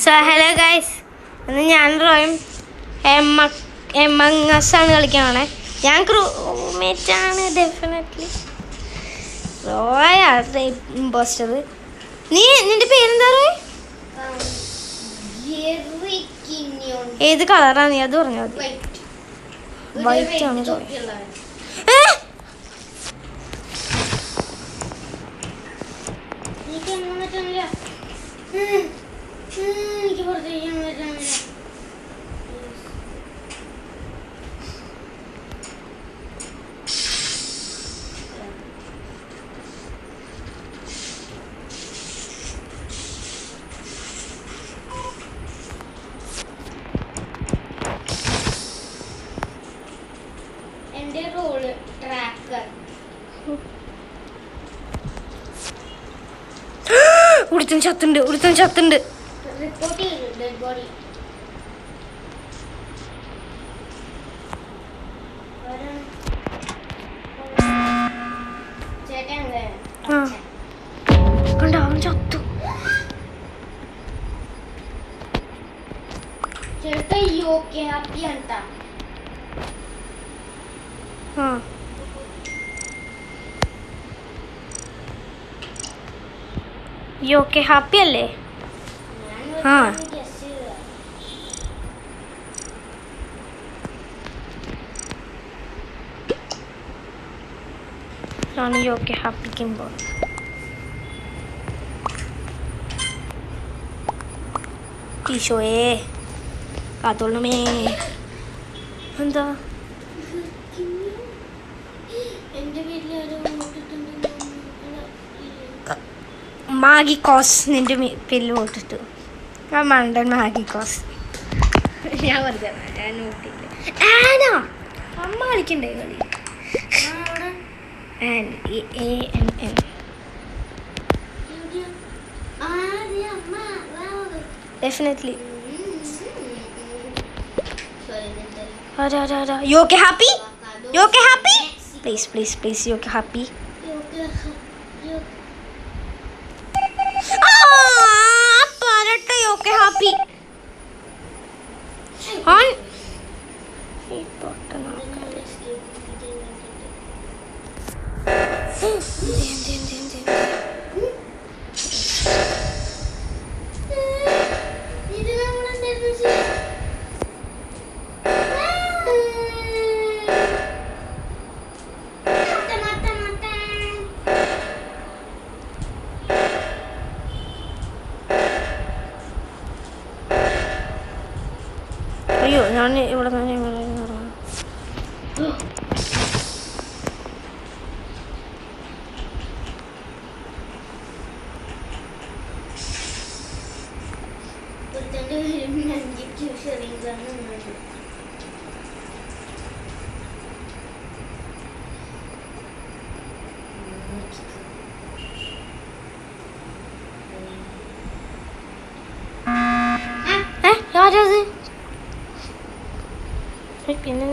So hello guys, ഇന്ന് ഞാൻ റോയും എമ്മങ്ങസാണ് കളിക്കാണേ. ഞാൻ ക്രൂമേറ്റാണ് ഡെഫിനറ്റ്ലി. റോയാണ് ഇമ്പോസ്റ്റർ. നിന്റെ പേരെന്താ റോയ്? ഏത് കളറാണ് നീ അത് പറഞ്ഞാൽ മതി. വൈറ്റ് ആണ് റോയ്. എനിക്ക് പുറത്തേക്കാൻ പറ്റാനില്ല. എന്റെ റോള് ട്രാക്കർ. ഒരുത്തൻ ചത്തുണ്ട്. റിപ്പോർട്ട് ചെയ്തു ഡെഡ് ബോഡി. കണ്ടോ, അവൻ ചത്തു. ചേട്ടാ യോക്കെ ഹാപ്പി ആണ്ടാ. യോക്കെ ഹാപ്പി അല്ലേ? യോക്കെ ഹാപ്പിക്കുമ്പോൾ ഈശോയെ കാത്തോളണമേ. എന്താ മാഗിക്കോസ് നിന്റെ പേരിൽ വോട്ടിട്ടു. ആ മണ്ടൻ മാഗിക്കോസ്. ഞാൻ വെറുതെ ഞാൻ നോട്ടില്ല. ആനോ അമ്മ കളിക്കണ്ടേ കളി? Definitely. You okay happy? You okay happy? Please, you okay happy? Parrot, you okay happy? On. അയ്യോ, ഞാൻ ഇവിടെ തന്നെ ആരത്? പിന്നെ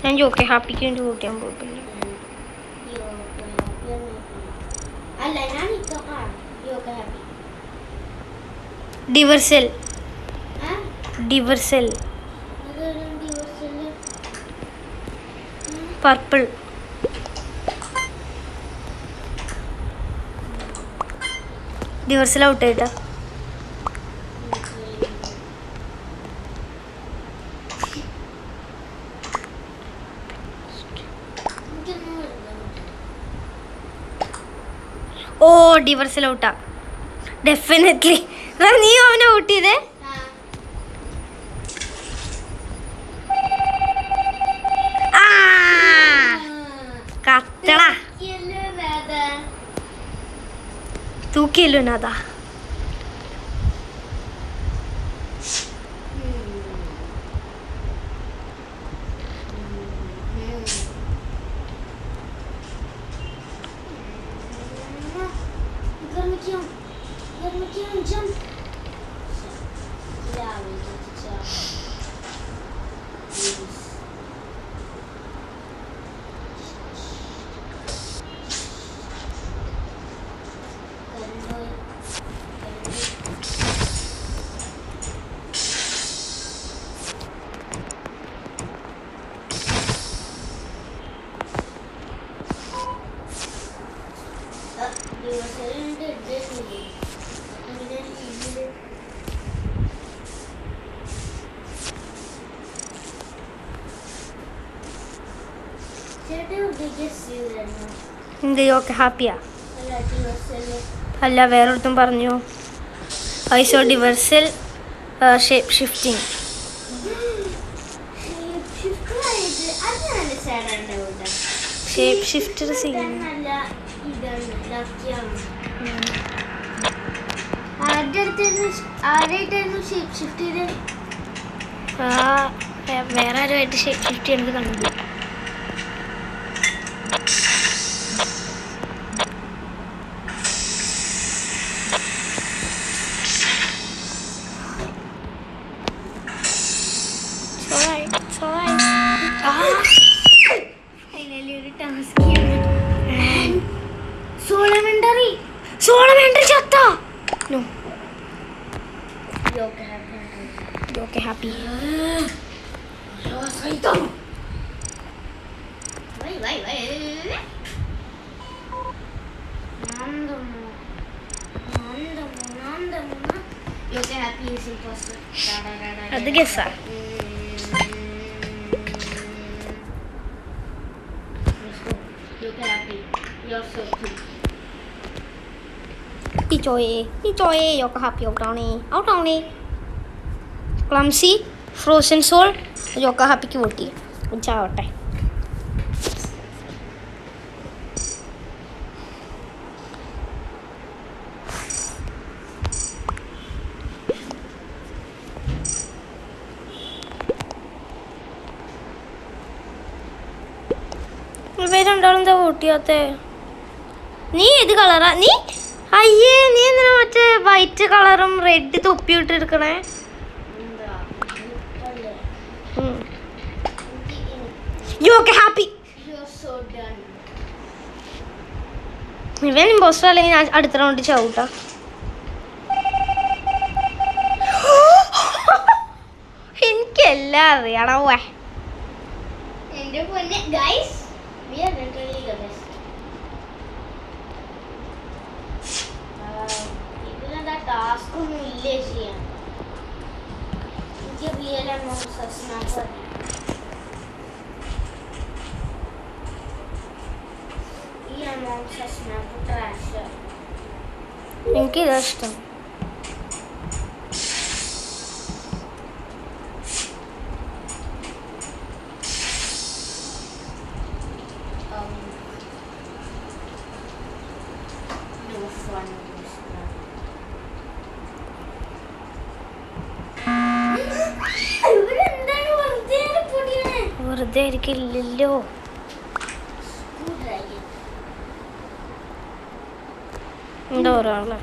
ഞാൻ യോക്കെ ഹാപ്പിക്ക് വേണ്ടി വോട്ട് ചെയ്യാൻ പോയിട്ടില്ല. ഡിവർസൽ പർപ്പിൾ. ഡിവർസൽ ഔട്ട് ആയിട്ടാ. ഓ ഡിവർസൽ ഔട്ടാ ഡെഫിനറ്റ്ലി. നീ അവനെ ഔട്ട് ചെയ്തേ? കത്തടാ തൂക്കിയല്ലോ അതാ. Jump. എന്ത് ഓക്കെ ഹാപ്പിയാ? അല്ല വേറൊരുത്തും പറഞ്ഞു ഐ സോ ഡിവേഴ്സൽ ഷേപ്പ് ഷിഫ്റ്റിംഗ്. ഷേപ്പ് ഷിഫ്റ്റർ വേറെ ആരുമായിട്ട് ഷേപ്പ് ഷിഫ്റ്റ് ചെയ്യുന്നത് കണ്ടില്ല. സോളമെൻഡറി ചത്ത. No okay happy. അത് ഗസ്സാ. ഈ ചോയെ യോക്കെ ഹാപ്പി ഔട്ടാണേ. ക്ലംസി ഫ്രോസൺ സോൾ യോക്ക ഹാപ്പിക്ക് പൊട്ടി ചാവട്ടെ. രണ്ടാളും എന്താ പൊട്ടിയാത്ത? നീ ഏത് കളറാ? നീ അയ്യേ നീ എന്തിനാ മറ്റേ വൈറ്റ് കളറും റെഡ് തൊപ്പിയിട്ട് എടുക്കണേ? ഹാപ്പി. ഇവൻ ഇമ്പോസ്റ്റർ അല്ലെങ്കിൽ ഞാൻ അടുത്ത റൗണ്ട് ചവിട്ടാ. എനിക്കെല്ലാം അറിയണോ? എന്റെ പൊന്നെ guys, we are literally the best. ഇതിലെന്താ ടാസ്ക് ഒന്നും ഇല്ലേ ചെയ്യാൻ? എനിക്ക് റിയൽ സ്നാപ്പ് എനിക്കിതാ ഇഷ്ടം. വെറുതെ ആയിരിക്കില്ലല്ലോ. എന്താ പറയാ?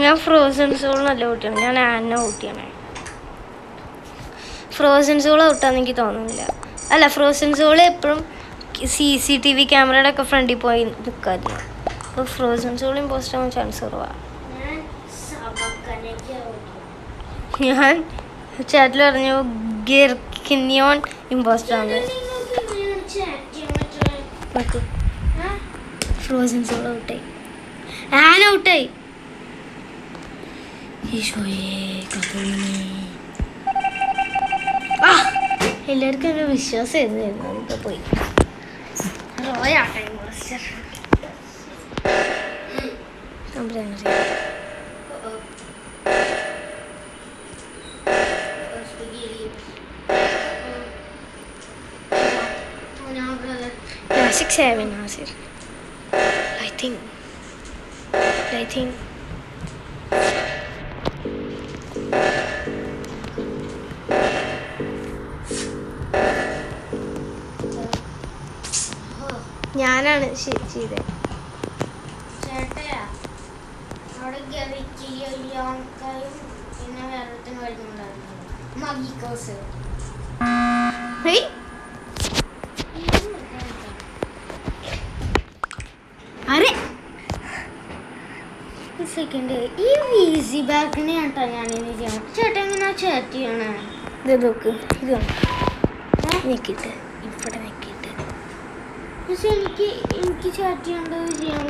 ഞാൻ ഫ്രോസൺ സോൾ നല്ല കുട്ടിയാണ്. ഞാൻ ആന കുട്ടിയാണ്. ഫ്രോസൺ സോൾ ഔട്ടാന്ന് എനിക്ക് തോന്നുന്നില്ല. അല്ല, ഫ്രോസൺ സോൾ എപ്പോഴും CCTV ക്യാമറയുടെ ഒക്കെ ഫ്രണ്ടിൽ പോയി നിൽക്കായിരുന്നു. അപ്പോൾ ഫ്രോസൺ സോൾ ഇമ്പോസ്റ്റ് ആവാൻ ചാൻസ് കുറവാണ്. ഞാൻ ചാറ്റിൽ പറഞ്ഞു ഗിർക്കിനിയോൺ ഇമ്പോസ്റ്റർ ആണ്. ഫ്രോസൺ സോൾ ഔട്ടായി. ആന ഔട്ടായി. എല്ലാവർക്കും ഒരു വിശ്വാസമായിരുന്നു. നമുക്ക് പോയി റോയാട്ടെ ഇമ്പോസ്റ്റർ. I think ഞാനാണ് ചെയ്തത്. ചേട്ടയാ അവിടെ പിന്നെ വേറെ വരുന്നുണ്ടായിരുന്നു. അരെ സെക്കൻഡ് ഈ ഈസി ബാക്കിനെ കേട്ടോ ഞാനിത് ചെയ്യണം. ചേട്ടാ എങ്ങനെയാ ചാറ്റ് ചെയ്യണേ? ഇത് നോക്ക്, ഇത് ഞെക്കിട്ട് ഇവിടെ ഞെക്കിട്ട്. പക്ഷെ എനിക്ക് ചാറ്റ് ചെയ്യേണ്ടത് ചെയ്യാൻ